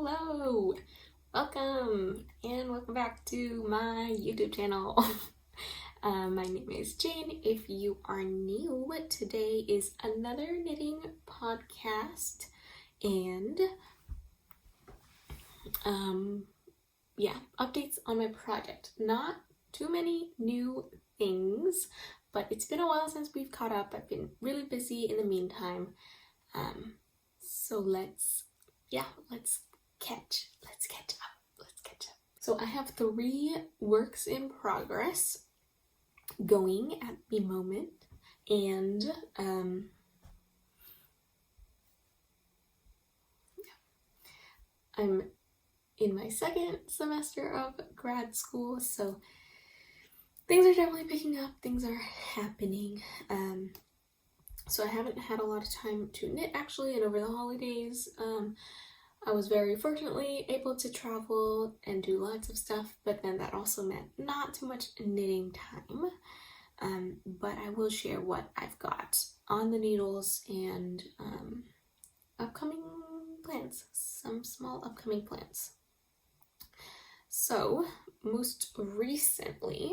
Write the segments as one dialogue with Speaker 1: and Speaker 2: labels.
Speaker 1: Hello! Welcome and welcome back to my YouTube channel. My name is Jane. If you are new, today is another knitting podcast and updates on my project. Not too many new things, but it's been a while since we've caught up. I've been really busy in the meantime. So let's catch up. So I have 3 works in progress going at the moment, and I'm in my 2nd semester of grad school, so things are definitely picking up, things are happening. So I haven't had a lot of time to knit actually, and over the holidays I was very fortunately able to travel and do lots of stuff, but then that also meant not too much knitting time. But I will share what I've got on the needles and upcoming plans, some small upcoming plans. So most recently,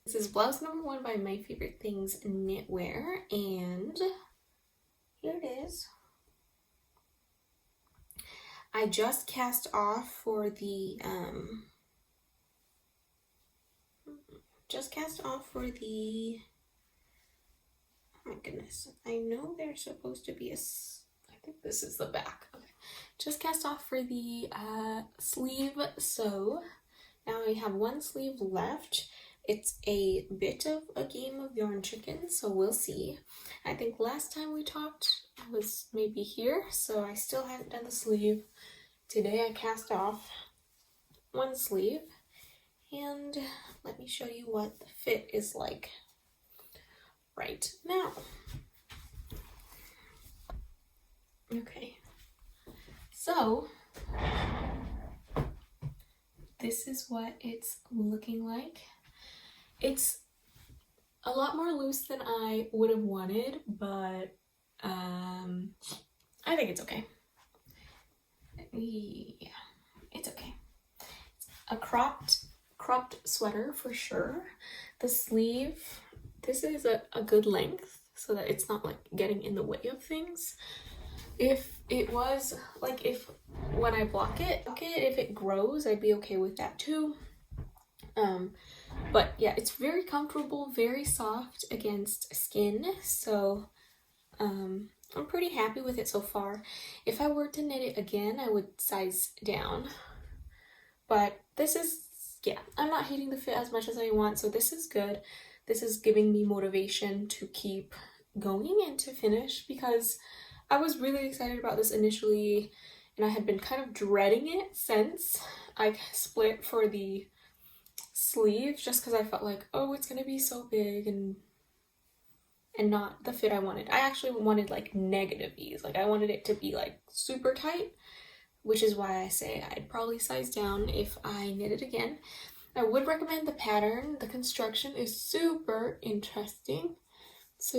Speaker 1: this is blouse number 1 by My Favorite Things Knitwear, and here it is. I just cast off for the oh my goodness, I know there's supposed to be I think this is the back. Okay, just cast off for the sleeve sew. Now I have 1 sleeve left. It's a bit of a game of yarn chicken, so we'll see. I think last time we talked I was maybe here, so I still haven't done the sleeve. Today I cast off 1 sleeve, and let me show you what the fit is like right now. Okay, so this is what it's looking like. It's a lot more loose than I would have wanted, but I think it's okay. Yeah, it's okay. It's a cropped sweater for sure. The sleeve, this is a good length so that it's not like getting in the way of things. If it was like, if when I block it, if it grows, I'd be okay with that too. But yeah, it's very comfortable, very soft against skin, so I'm pretty happy with it so far. If I were to knit it again, I would size down, but this is, yeah, I'm not hating the fit as much as I want, so this is good. This is giving me motivation to keep going and to finish, because I was really excited about this initially, and I had been kind of dreading it since I split for the sleeves, just because I felt like, oh, it's gonna be so big and not the fit I wanted. I actually wanted like negative ease, like I wanted it to be like super tight, which is why I say I'd probably size down if I knit it again. I would recommend the pattern. The construction is super interesting. So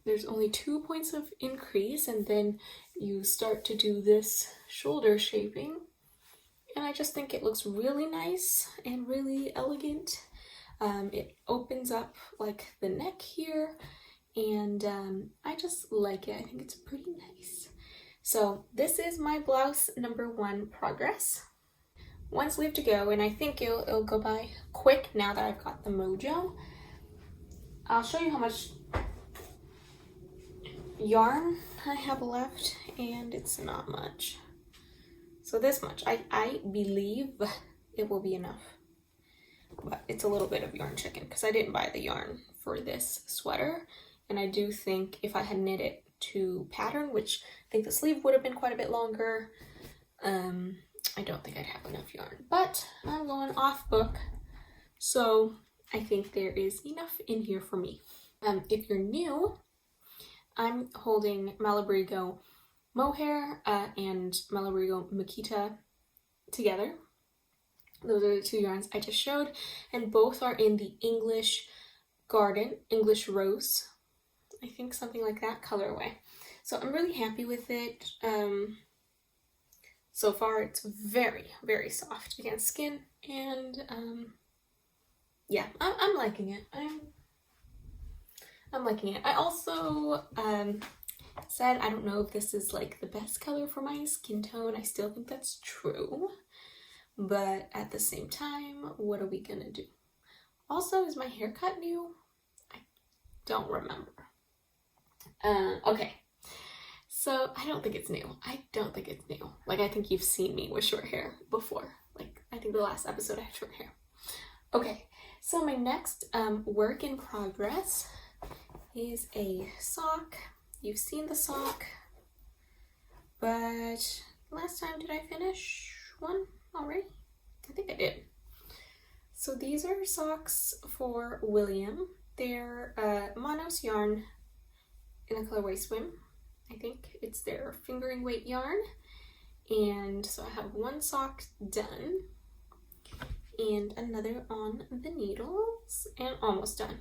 Speaker 1: there's only 2 points of increase, and then you start to do this shoulder shaping. And I just think it looks really nice and really elegant. It opens up like the neck here, and I just like it. I think it's pretty nice. So this is my blouse number 1 progress. 1 sleeve to go, and I think it'll go by quick now that I've got the mojo. I'll show you how much yarn I have left, and it's not much. So this much, I believe it will be enough, but it's a little bit of yarn chicken because I didn't buy the yarn for this sweater, and I do think if I had knit it to pattern, which I think the sleeve would have been quite a bit longer, I don't think I'd have enough yarn, but I'm going off book, so I think there is enough in here for me. If you're new, I'm holding malabrigo mohair and malabrigo mechita together. Those are the 2 yarns I just showed, and both are in the English Rose, I think, something like that colorway. So I'm really happy with it. So far it's very, very soft against skin, and yeah, I'm liking it. I'm liking it. I also said I don't know if this is like the best color for my skin tone. I still think that's true, but at the same time, what are we gonna do? Also, is my haircut new? I don't remember. Okay, so I don't think it's new. I don't think it's new. Like, I think you've seen me with short hair before. Like, I think the last episode I had short hair. Okay, so my next work in progress is a sock. You've seen the sock, but last time did I finish one already? I think I did. So these are socks for William. They're manos yarn in the colorway Swim. I think it's their fingering weight yarn. And so I have one sock done and another on the needles and almost done.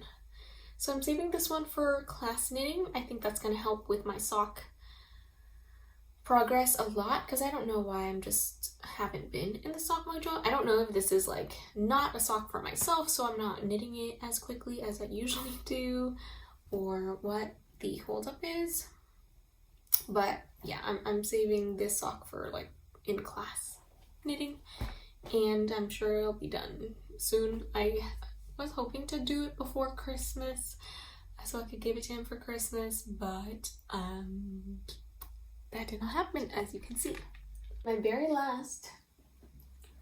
Speaker 1: So I'm saving this one for class knitting. I think that's going to help with my sock progress a lot, because I don't know why I'm just haven't been in the sock module. I don't know if this is like not a sock for myself, so I'm not knitting it as quickly as I usually do, or what the holdup is. But yeah, I'm saving this sock for like in class knitting, and I'm sure it'll be done soon. I was hoping to do it before Christmas so I could give it to him for Christmas, but that did not happen, as you can see. My very last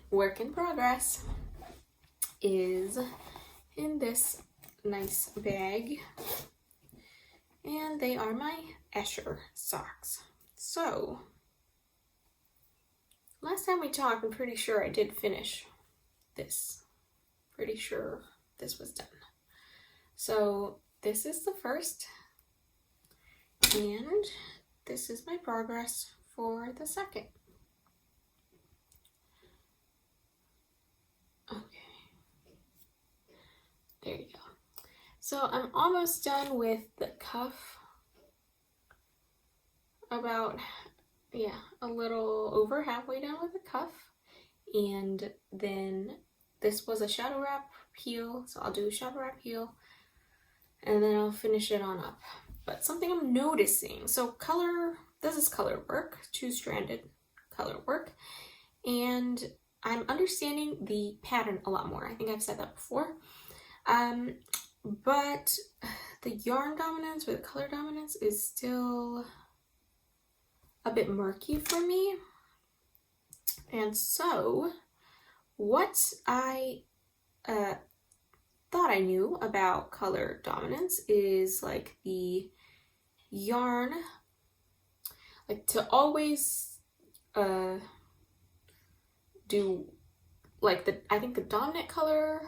Speaker 1: work in progress is in this nice bag, and they are my Escher socks. So last time we talked, I'm pretty sure I did finish this. Pretty sure this was done. So this is the first, and this is my progress for the second. Okay, there you go. So I'm almost done with the cuff. About, yeah, a little over halfway done with the cuff. And then this was a shadow wrap heel, so I'll do a shadow wrap heel, and then I'll finish it on up. But something I'm noticing, so this is color work, 2-stranded color work, and I'm understanding the pattern a lot more. I think I've said that before. But the yarn dominance or the color dominance is still a bit murky for me. And so what I thought I knew about color dominance is like the yarn, like to always do like I think the dominant color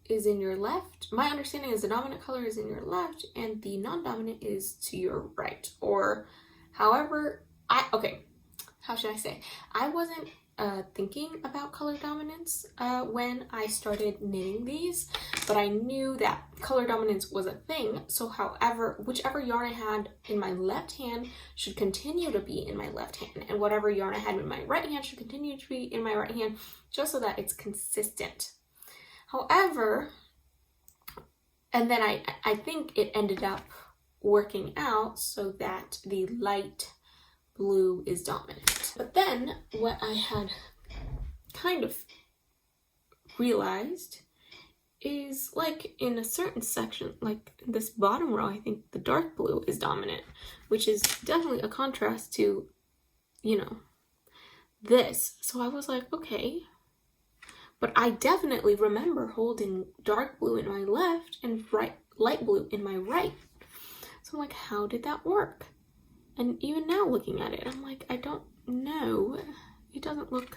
Speaker 1: is in your left. My understanding is the dominant color is in your left and the non-dominant is to your right, or however how should I say? I wasn't thinking about color dominance when I started knitting these, but I knew that color dominance was a thing. So whichever yarn I had in my left hand should continue to be in my left hand, and whatever yarn I had in my right hand should continue to be in my right hand, just so that it's consistent. However, and then I think it ended up working out so that the light blue is dominant. But then what I had kind of realized is, like, in a certain section, like this bottom row, I think the dark blue is dominant, which is definitely a contrast to, you know, this. So I was like, okay, but I definitely remember holding dark blue in my left and light blue in my right. So I'm like, how did that work? And even now looking at it, I'm like, I don't know. It doesn't look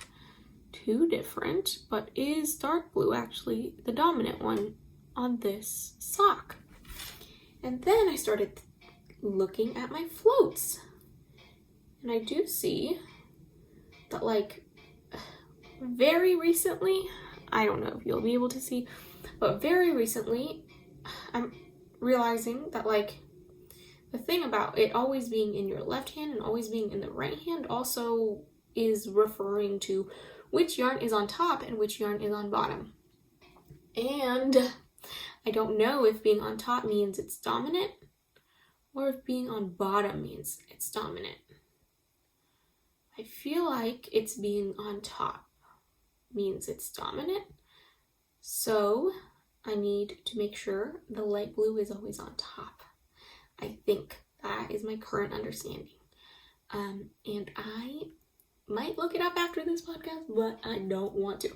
Speaker 1: too different, but is dark blue actually the dominant one on this sock? And then I started looking at my floats, and I do see that, like, very recently, I don't know if you'll be able to see, but very recently I'm realizing that, like, the thing about it always being in your left hand and always being in the right hand also is referring to which yarn is on top and which yarn is on bottom. And I don't know if being on top means it's dominant or if being on bottom means it's dominant. I feel like it's being on top means it's dominant. So I need to make sure the light blue is always on top. I think that is my current understanding. And I might look it up after this podcast, but I don't want to.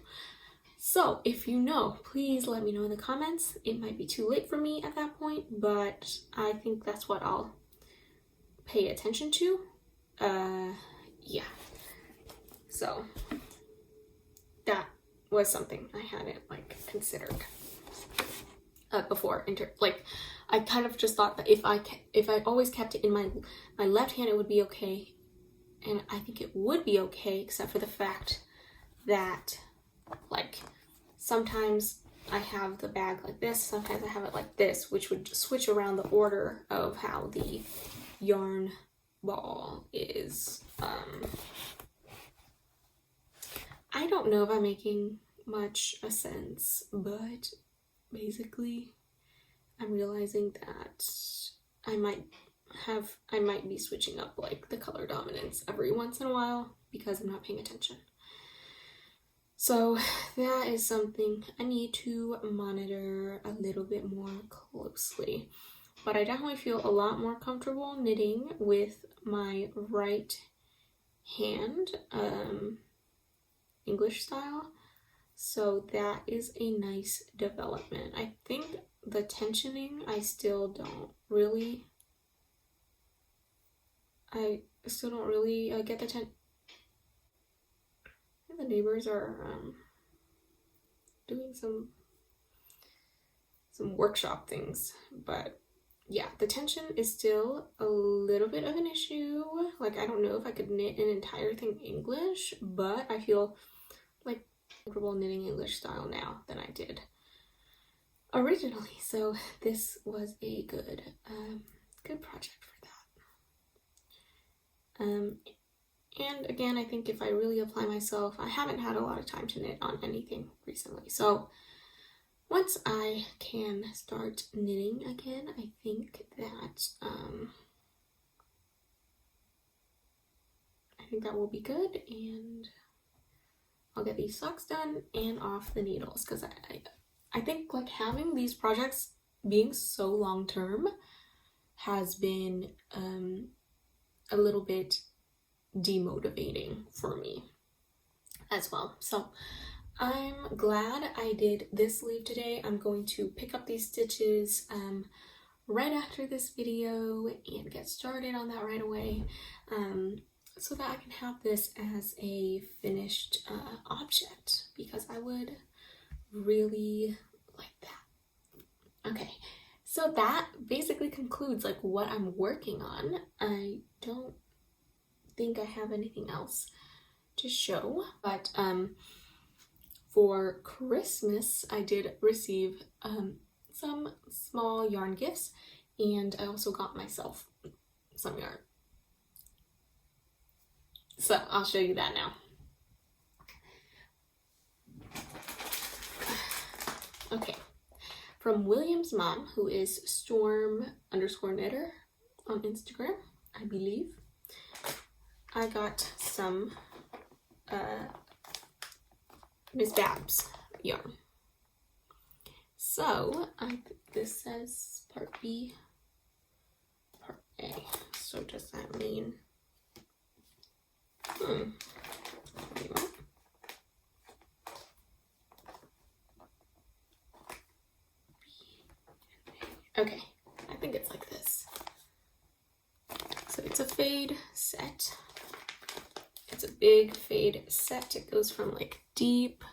Speaker 1: So if you know, please let me know in the comments. It might be too late for me at that point, but I think that's what I'll pay attention to. Yeah. So that was something I hadn't like considered before. I kind of just thought that if I always kept it in my left hand, it would be okay. And I think it would be okay, except for the fact that, like, sometimes I have the bag like this, sometimes I have it like this, which would just switch around the order of how the yarn ball is. I don't know if I'm making much a sense, but basically I'm realizing that I might be switching up like the color dominance every once in a while because I'm not paying attention. So that is something I need to monitor a little bit more closely. But I definitely feel a lot more comfortable knitting with my right hand, English style. So that is a nice development. I think the tensioning, I still don't really get the the neighbors are doing some workshop things, but yeah, the tension is still a little bit of an issue. Like, I don't know if I could knit an entire thing English, but I feel like comfortable knitting English style now than I did originally. So this was a good project for that. And again, I think if I really apply myself, I haven't had a lot of time to knit on anything recently. So once I can start knitting again, I think that will be good, and I'll get these socks done and off the needles, because I think like having these projects being so long term has been a little bit demotivating for me as well. So I'm glad I did this sleeve today. I'm going to pick up these stitches right after this video and get started on that right away, so that I can have this as a finished object, because I would really like that. Okay, so that basically concludes like what I'm working on. I don't think I have anything else to show, but for Christmas I did receive some small yarn gifts, and I also got myself some yarn. So I'll show you that now. Okay, from William's mom, who is Storm_knitter on Instagram, I believe. I got some Miss Babs yarn. So this says part B, part A. So does that mean? Okay, I think it's like this. So it's a fade set. It's a big fade set. It goes from like deep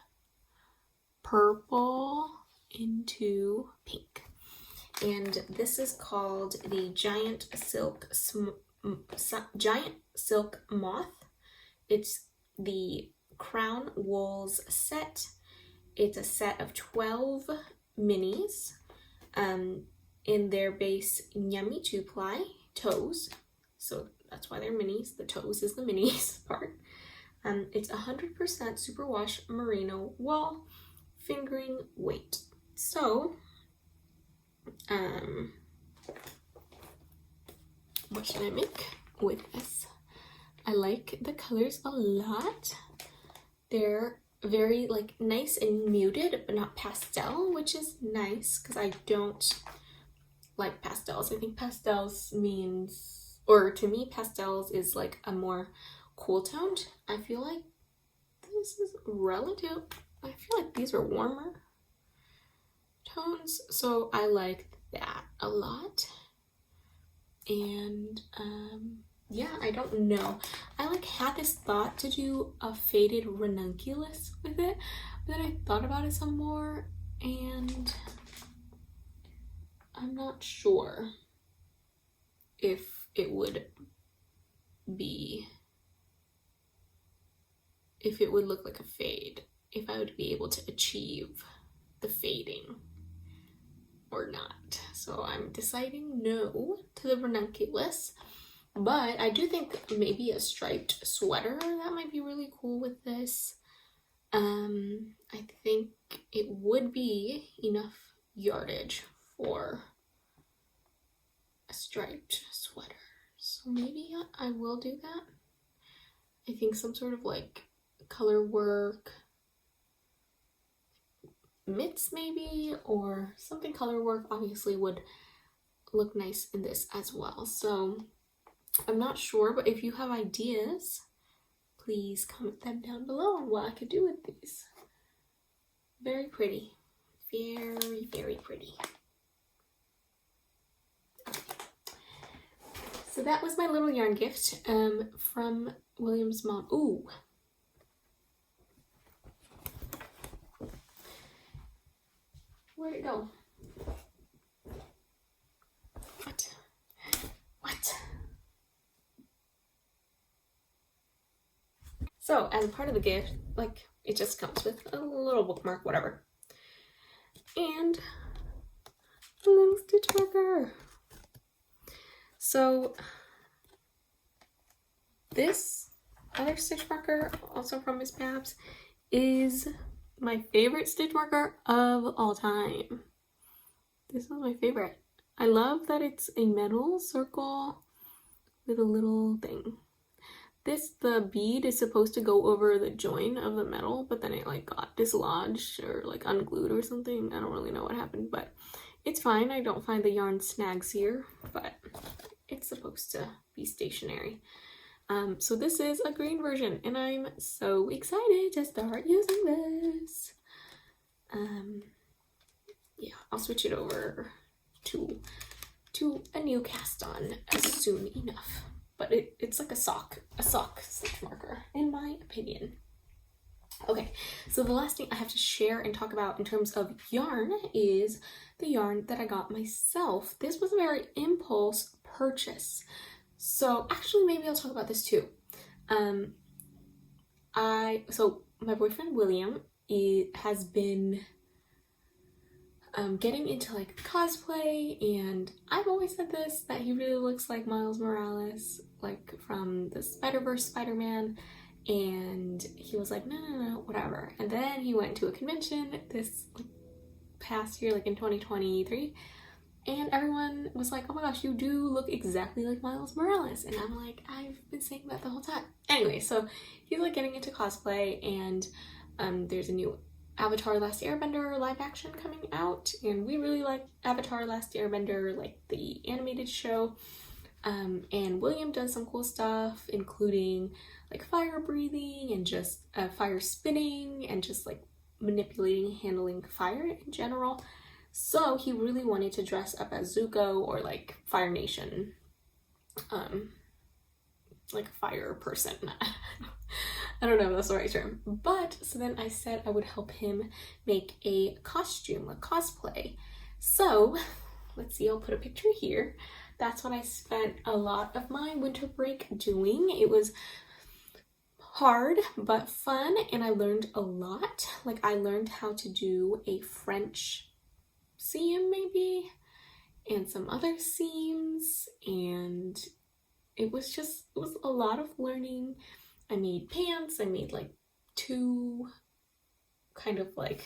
Speaker 1: purple into pink. And this is called the Giant Silk Moth. It's the Crown Wools set. It's a set of 12 minis in their base Nyami 2-ply, toes, so that's why they're minis. The toes is the minis part. It's 100% superwash merino wool, fingering weight. So, what should I make with this? I like the colors a lot. They're very like nice and muted, but not pastel, which is nice because I don't like pastels. I think pastels means, or to me, pastels is like a more cool toned. I feel like this is relative. I feel like these are warmer tones, so I like that a lot. And yeah, I don't know. I like had this thought to do a faded ranunculus with it, but then I thought about it some more and I'm not sure if it would look like a fade, if I would be able to achieve the fading or not. So I'm deciding no to the ranunculus, but I do think maybe a striped sweater, that might be really cool with this. I think it would be enough yardage for a striped sweater, so maybe I will do that. I think some sort of like color work mitts maybe, or something color work obviously would look nice in this as well. So I'm not sure, but if you have ideas, please comment them down below on what I could do with these. Very pretty. Very, very pretty. So that was my little yarn gift from William's mom. Ooh. Where'd it go? What? So as a part of the gift, like, it just comes with a little bookmark, whatever. And a little stitch marker. So this other stitch marker, also from Miss Babs, is my favorite stitch marker of all time. This is my favorite. I love that it's a metal circle with a little thing. The bead is supposed to go over the join of the metal, but then it like got dislodged or like unglued or something. I don't really know what happened, but it's fine. I don't find the yarn snags here, but it's supposed to be stationary. So this is a green version and I'm so excited to start using this. Yeah, I'll switch it over to a new cast on as soon enough. But it's like a sock stitch marker, in my opinion. Okay, so the last thing I have to share and talk about in terms of yarn is the yarn that I got myself. This was a very impulse purchase. So actually, maybe I'll talk about this too. So my boyfriend William has been getting into like cosplay, and I've always said this, that he really looks like Miles Morales, like from the Spider-Verse Spider-Man, and he was like, no, whatever. And then he went to a convention this past year, like in 2023, and everyone was like, oh my gosh, you do look exactly like Miles Morales. And I'm like, I've been saying that the whole time. Anyway, so he's like getting into cosplay, and there's a new Avatar Last Airbender live action coming out, and we really like Avatar Last Airbender, like the animated show. And William does some cool stuff, including like fire breathing and just fire spinning and just like manipulating, handling fire in general. So he really wanted to dress up as Zuko or like Fire Nation, like a fire person. I don't know if that's the right term. But so then I said I would help him make a costume, a cosplay. So let's see, I'll put a picture here. That's what I spent a lot of my winter break doing. It was hard but fun, and I learned a lot. Like I learned how to do a French seam maybe, and some other seams, and it was a lot of learning. I made pants, I made like 2 kind of like,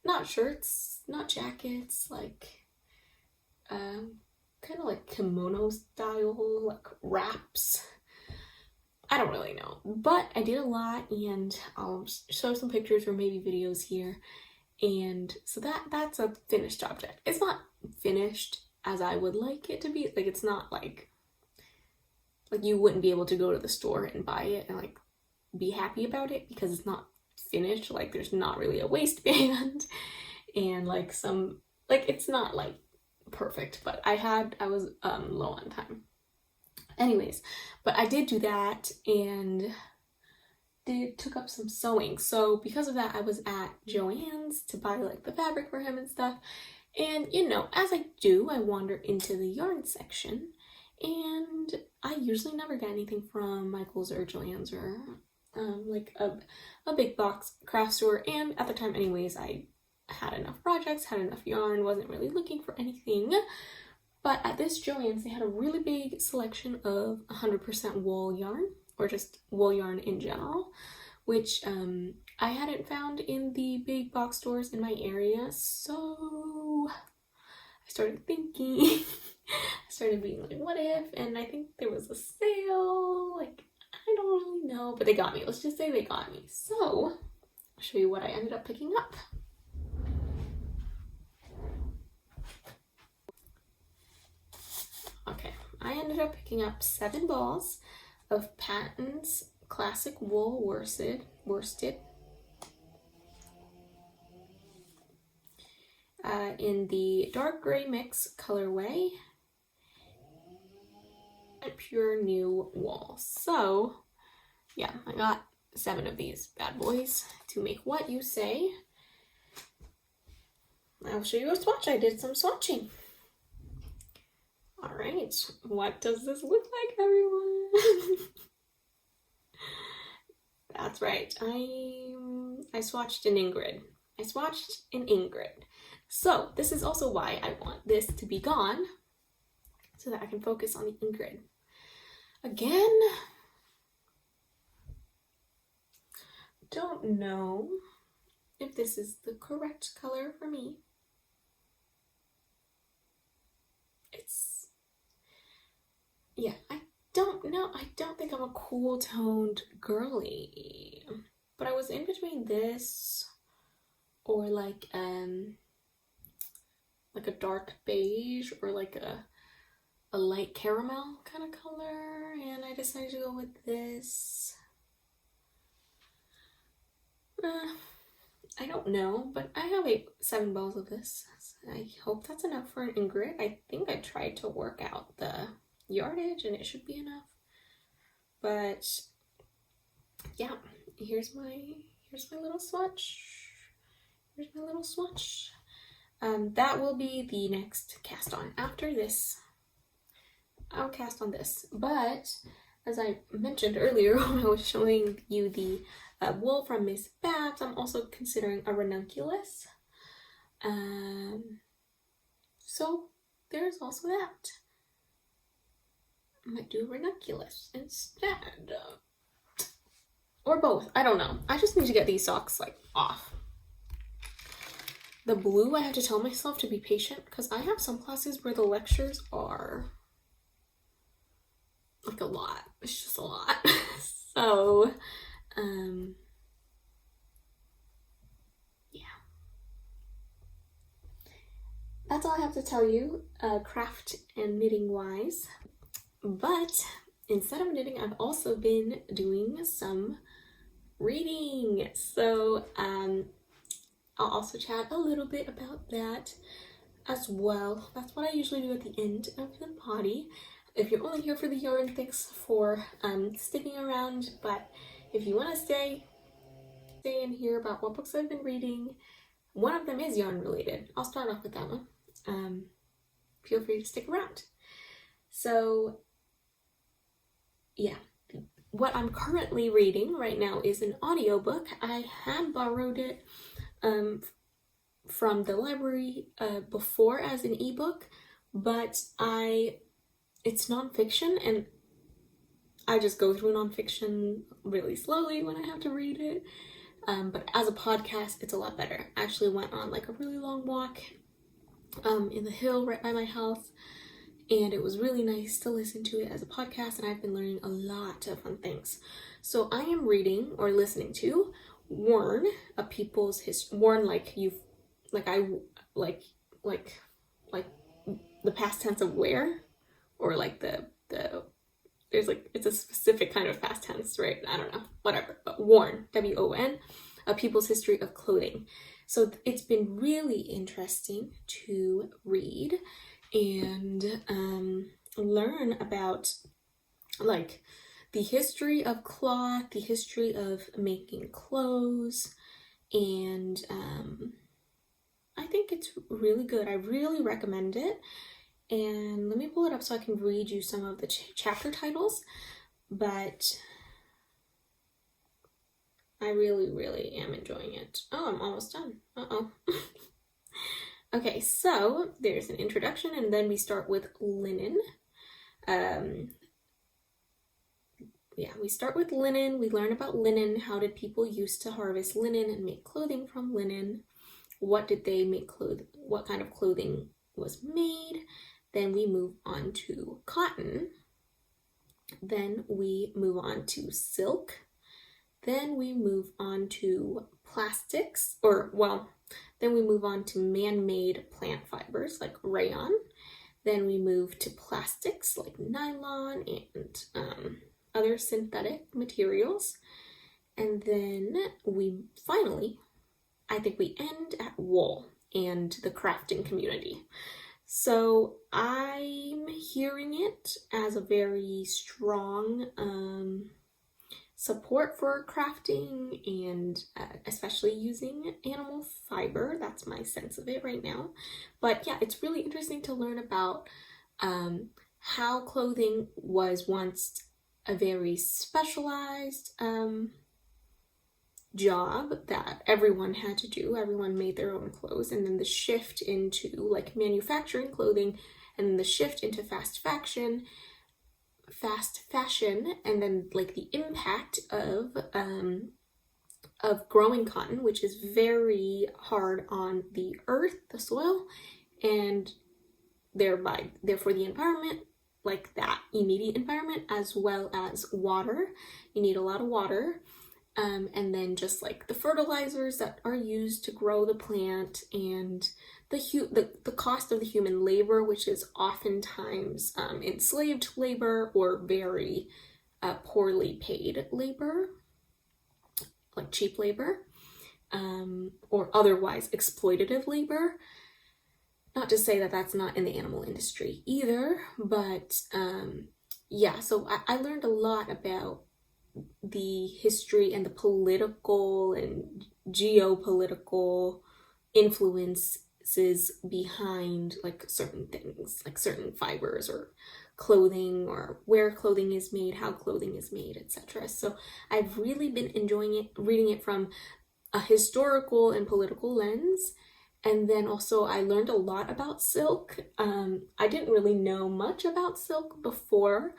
Speaker 1: not shirts, not jackets, like kind of like kimono style, like wraps. I don't really know, but I did a lot, and I'll show some pictures or maybe videos here. And so that's a finished object. It's not finished as I would like it to be. Like, it's not like you wouldn't be able to go to the store and buy it and like be happy about it, because it's not finished. Like, there's not really a waistband and like some, like, it's not like perfect, but I was low on time. Anyways, but I did do that and took up some sewing. So because of that, I was at Joann's to buy like the fabric for him and stuff. And you know, as I do, I wander into the yarn section, and I usually never get anything from Michael's or Joann's or like a big box craft store. And at the time anyways, I had enough projects, had enough yarn, wasn't really looking for anything. But at this Joann's, they had a really big selection of 100% wool yarn, or just wool yarn in general, which I hadn't found in the big box stores in my area. So I started thinking, I started being like, what if? And I think there was a sale, like, I don't really know, but they got me. Let's just say they got me. So I'll show you what I ended up picking up. Okay, I ended up picking up 7 balls of Patons classic wool worsted in the dark gray mix colorway and pure new wool. So yeah, I got 7 of these bad boys to make what you say. I'll show you a swatch. I did some swatching. All right, what does this look like, everyone? That's right, I swatched in Ingrid. So this is also why I want this to be gone, so that I can focus on the Ingrid. Again, don't know if this is the correct color for me. Yeah, I don't know. I don't think I'm a cool toned girly, but I was in between this or like a dark beige or like a light caramel kind of color, and I decided to go with this. I don't know, but I have 7 balls of this. I hope that's enough for an Ingrid. I think I tried to work out the yardage and it should be enough, but yeah, here's my little swatch. That will be the next cast on. After this, I'll cast on this, but as I mentioned earlier when I was showing you the wool from Miss Babs, I'm also considering a ranunculus, so there's also that. I might do a ranunculus instead. Or both. I don't know. I just need to get these socks like off. The blue, I have to tell myself to be patient, because I have some classes where the lectures are like a lot. It's just a lot. So, yeah. That's all I have to tell you, craft and knitting wise. But instead of knitting, I've also been doing some reading. So I'll also chat a little bit about that as well. That's what I usually do at the end of the potty. If you're only here for the yarn, thanks for sticking around. But if you want to stay and hear about what books I've been reading, one of them is yarn related. I'll start off with that one. Feel free to stick around. So yeah, what I'm currently reading right now is an audiobook. I had borrowed it from the library before as an ebook, but it's nonfiction, and I just go through nonfiction really slowly when I have to read it. But as a podcast, it's a lot better. I actually went on like a really long walk in the hill right by my house, and it was really nice to listen to it as a podcast, and I've been learning a lot of fun things. So I am reading or listening to Worn, A People's History. Worn like the past tense of wear, or like there's like, it's a specific kind of past tense, right? I don't know, whatever. But Worn, W-O-N, A People's History of Clothing. So it's been really interesting to read and learn about like the history of cloth, the history of making clothes, and I think it's really good. I really recommend it. And let me pull it up so I can read you some of the chapter titles, but I really, really am enjoying it. Oh, I'm almost done. Uh-oh. Okay, so there's an introduction, and then we start with linen. We start with linen. We learn about linen. How did people used to harvest linen and make clothing from linen? What did they make what kind of clothing was made? Then we move on to cotton. Then we move on to silk. Then we move on to plastics, then we move on to man-made plant fibers like rayon. Then we move to plastics like nylon and other synthetic materials. And then I think we end at wool and the crafting community. So I'm hearing it as a very strong support for crafting, and especially using animal fiber. That's my sense of it right now. But yeah, it's really interesting to learn about how clothing was once a very specialized job that everyone had to do. Everyone made their own clothes, and then the shift into like manufacturing clothing, and then the shift into fast fashion, and then like the impact of growing cotton, which is very hard on the earth, the soil, and therefore the environment, like that immediate environment, as well as water. You need a lot of water. And then just like the fertilizers that are used to grow the plant, and the cost of the human labor, which is oftentimes enslaved labor or very poorly paid labor, like cheap labor, or otherwise exploitative labor. Not to say that that's not in the animal industry either, but yeah, so I learned a lot about the history and the political and geopolitical influences behind like certain things, like certain fibers or clothing, or where clothing is made, how clothing is made, etc. So I've really been enjoying it, reading it from a historical and political lens. And then also I learned a lot about silk. I didn't really know much about silk before,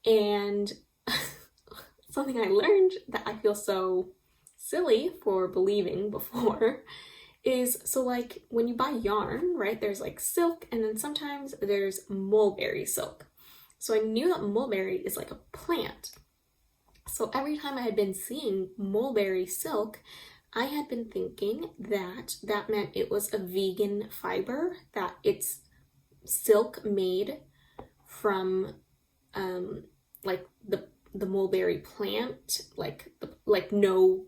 Speaker 1: and something I learned that I feel so silly for believing before is, so like when you buy yarn, right, there's like silk, and then sometimes there's mulberry silk. So I knew that mulberry is like a plant. So every time I had been seeing mulberry silk, I had been thinking that that meant it was a vegan fiber, that it's silk made from like the mulberry plant, like no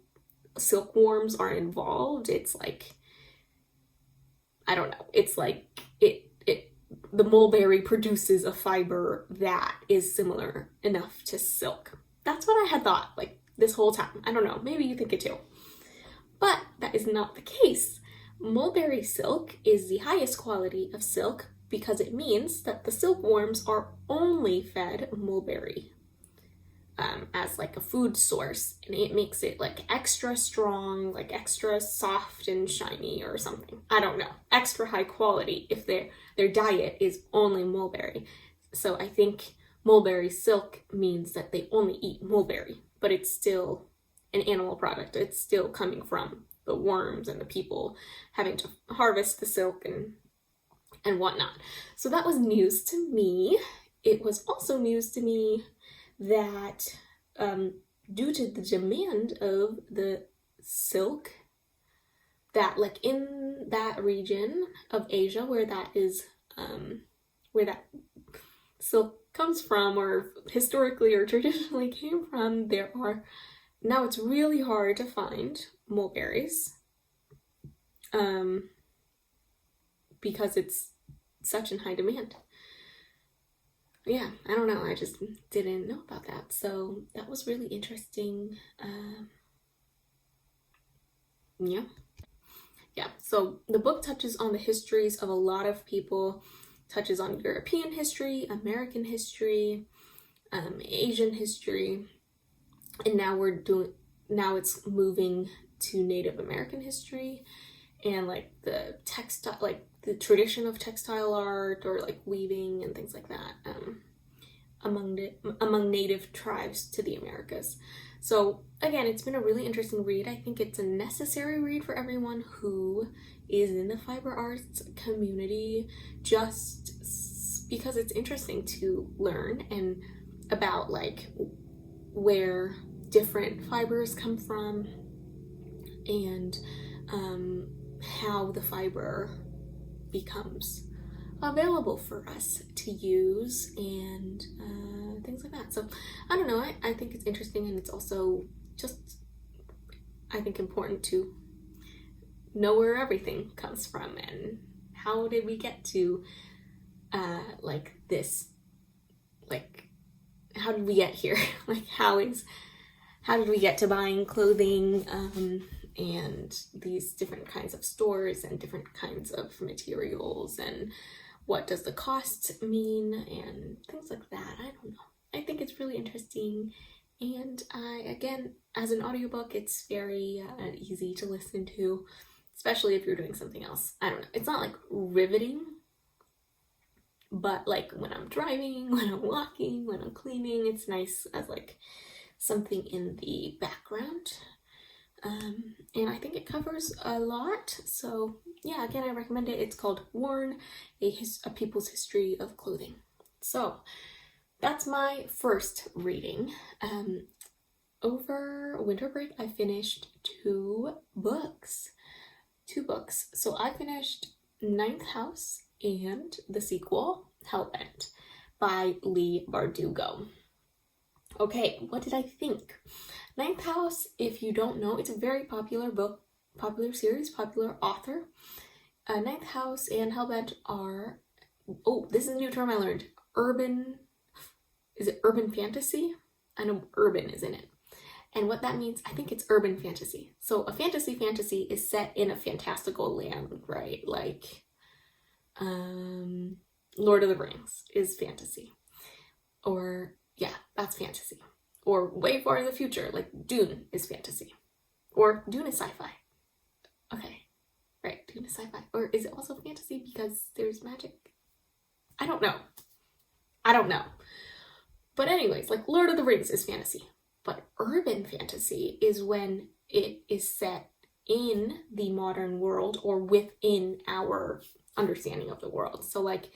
Speaker 1: silkworms are involved. It's like, I don't know, it's like the mulberry produces a fiber that is similar enough to silk. That's what I had thought like this whole time. I don't know, maybe you think it too. But that is not the case. Mulberry silk is the highest quality of silk because it means that the silkworms are only fed mulberry. as like a food source, and it makes it like extra strong, like extra soft and shiny or something. I don't know. Extra high quality if their diet is only mulberry. So I think mulberry silk means that they only eat mulberry, but it's still an animal product. It's still coming from the worms and the people having to harvest the silk and whatnot. So that was news to me. It was also news to me that due to the demand of the silk, that like in that region of Asia where that is where that silk comes from, or historically or traditionally came from, now it's really hard to find mulberries because it's such in high demand. Yeah, I don't know, I just didn't know about that, so that was really interesting. Yeah, so the book touches on the histories of a lot of people, touches on European history, American history, Asian history, and now it's moving to Native American history, and like the textile, like the tradition of textile art, or like weaving and things like that, among native tribes to the Americas. So again, it's been a really interesting read. I think it's a necessary read for everyone who is in the fiber arts community, just because it's interesting to learn and about like where different fibers come from, and how the fiber becomes available for us to use, and things like that. So I don't know, I think it's interesting, and it's also just, I think, important to know where everything comes from and how did we get to like this, like how did we get here? Like how did we get to buying clothing and these different kinds of stores and different kinds of materials, and what does the cost mean and things like that. I don't know. I think it's really interesting, and again, as an audiobook, it's very easy to listen to, especially if you're doing something else. I don't know. It's not like riveting, but like when I'm driving, when I'm walking, when I'm cleaning, it's nice as like something in the background. And I think it covers a lot. So yeah, again, I recommend it. It's called Worn, a People's History of Clothing. So that's my first reading. Over winter break, I finished two books. So I finished Ninth House and the sequel, Hellbent, by Leigh Bardugo. Okay, what did I think? Ninth House, if you don't know, it's a very popular book, popular series, popular author. Ninth House and Hellbent are, oh, this is a new term I learned, urban fantasy? I know urban is in it. And what that means, I think it's urban fantasy. So a fantasy is set in a fantastical land, right? Like Lord of the Rings is fantasy. Or yeah, that's fantasy. Or way far in the future, like Dune is fantasy. Or Dune is sci-fi. Okay, right, Dune is sci-fi. Or is it also fantasy because there's magic? I don't know. But anyways, like Lord of the Rings is fantasy. But urban fantasy is when it is set in the modern world or within our understanding of the world. So like,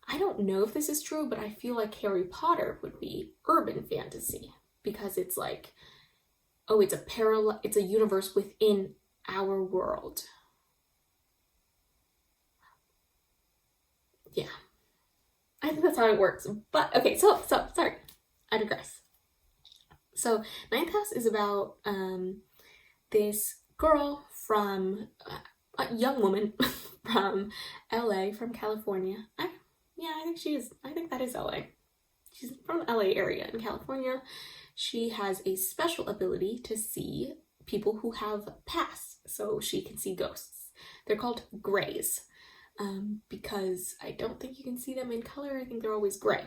Speaker 1: I don't know if this is true, but I feel like Harry Potter would be urban fantasy because it's like, oh, it's a universe within our world. Yeah, I think that's how it works. But okay, so sorry, I digress. So Ninth House is about this girl from, a young woman from LA, from California. I think that is LA. She's from the LA area in California. She has a special ability to see people who have passed, so she can see ghosts. They're called grays, because I don't think you can see them in color. I think they're always gray.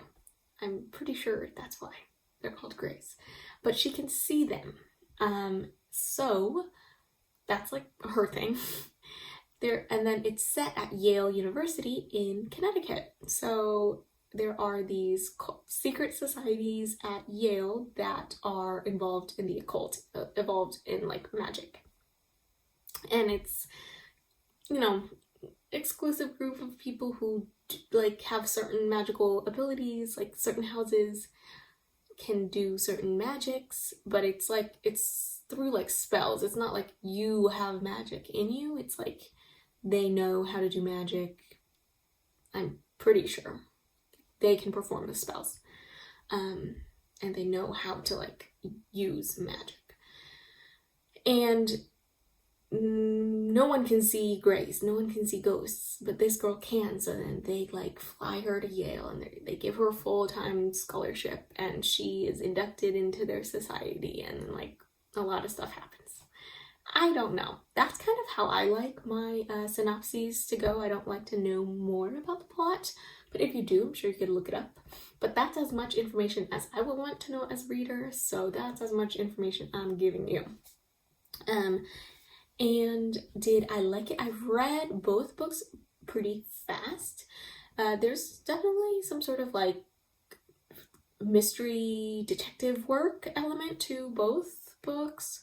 Speaker 1: I'm pretty sure that's why. They're called grays. But she can see them. So that's like her thing. And then it's set at Yale University in Connecticut. So there are these secret societies at Yale that are involved in the occult, involved in like magic. And it's, you know, exclusive group of people who like have certain magical abilities, like certain houses can do certain magics, but it's like, it's through like spells. It's not like you have magic in you. It's like they know how to do magic. I'm pretty sure they can perform the spells. And they know how to like use magic. And no one can see grays, no one can see ghosts, but this girl can. So then they like fly her to Yale and they give her a full-time scholarship, and she is inducted into their society, and like a lot of stuff happens. I don't know. That's kind of how I like my synopses to go. I don't like to know more about the plot, but if you do, I'm sure you could look it up. But that's as much information as I would want to know as a reader, so that's as much information I'm giving you. And did I like it? I've read both books pretty fast. There's definitely some sort of like mystery detective work element to both books.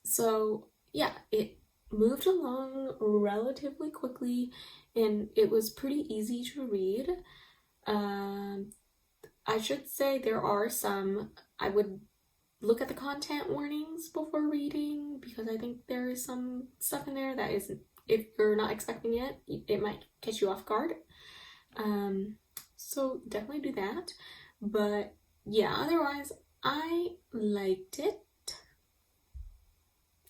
Speaker 1: So yeah, it moved along relatively quickly and it was pretty easy to read. I should say there are some, I would look at the content warnings before reading, because I think there is some stuff in there that isn't, if you're not expecting it, it might catch you off guard. So definitely do that. But yeah, otherwise I liked it.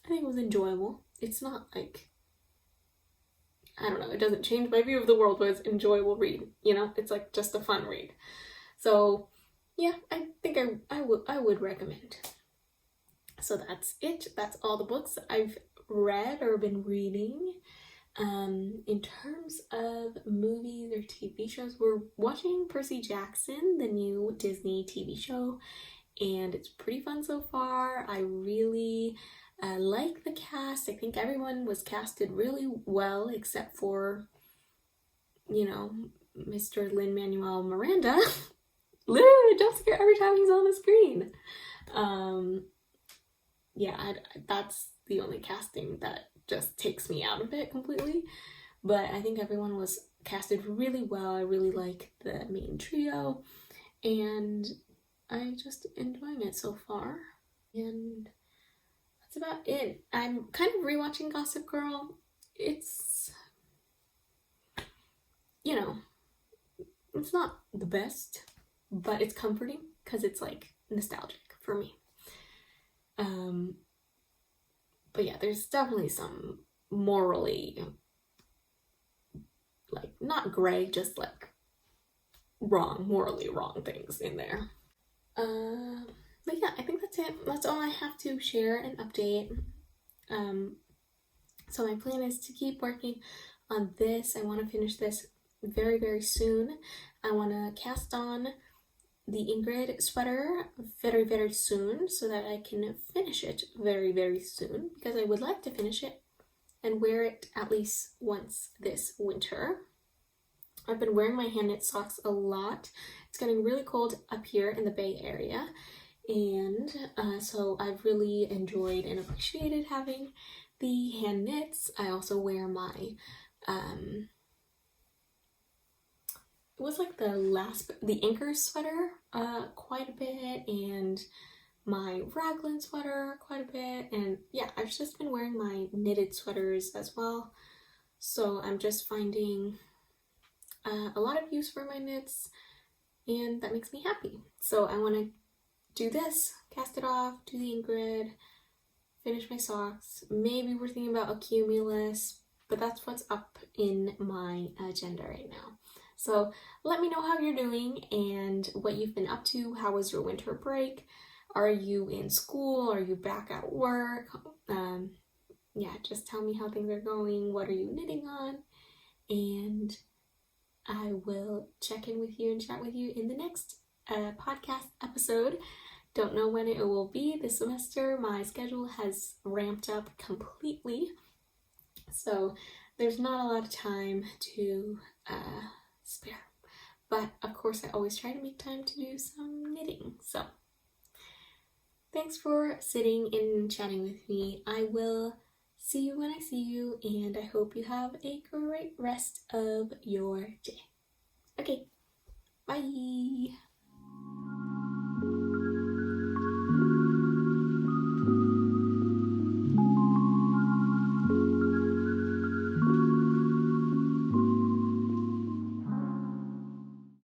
Speaker 1: I think it was enjoyable. It's not like, I don't know, it doesn't change my view of the world, but it's an enjoyable read, you know? It's like just a fun read. So yeah, I think I would recommend. So that's it. That's all the books that I've read or been reading. In terms of movies or TV shows, we're watching Percy Jackson, the new Disney TV show, and it's pretty fun so far. I really like the cast. I think everyone was casted really well except for, you know, Mr. Lin-Manuel Miranda. Literally jump scare every time he's on the screen. Yeah, that's the only casting that just takes me out of it completely. But I think everyone was casted really well. I really like the main trio, and I'm just enjoying it so far. And that's about it. I'm kind of rewatching Gossip Girl. It's, you know, it's not the best, but it's comforting because it's like nostalgic for me. But yeah, there's definitely some morally, like, not gray, just like morally wrong things in there. But yeah, I think that's it. That's all I have to share and update. So my plan is to keep working on this. I want to finish this very, very soon. I want to cast on the Ingrid sweater very, very soon so that I can finish it very, very soon, because I would like to finish it and wear it at least once this winter. I've been wearing my hand knit socks a lot. It's getting really cold up here in the Bay Area, and so I've really enjoyed and appreciated having the hand knits. I also wear my it was like the Anchor sweater quite a bit, and my raglan sweater quite a bit, and yeah, I've just been wearing my knitted sweaters as well. So I'm just finding a lot of use for my knits, and that makes me happy. So I want to do this, cast it off, do the Ingrid, finish my socks. Maybe we're thinking about a cumulus, but that's what's up in my agenda right now. So let me know how you're doing and what you've been up to. How was your winter break? Are you in school? Are you back at work? Yeah, just tell me how things are going. What are you knitting on? And I will check in with you and chat with you in the next a podcast episode. Don't know when it will be this semester. My schedule has ramped up completely, so there's not a lot of time to spare. But of course, I always try to make time to do some knitting. So thanks for sitting and chatting with me. I will see you when I see you, and I hope you have a great rest of your day. Okay, bye.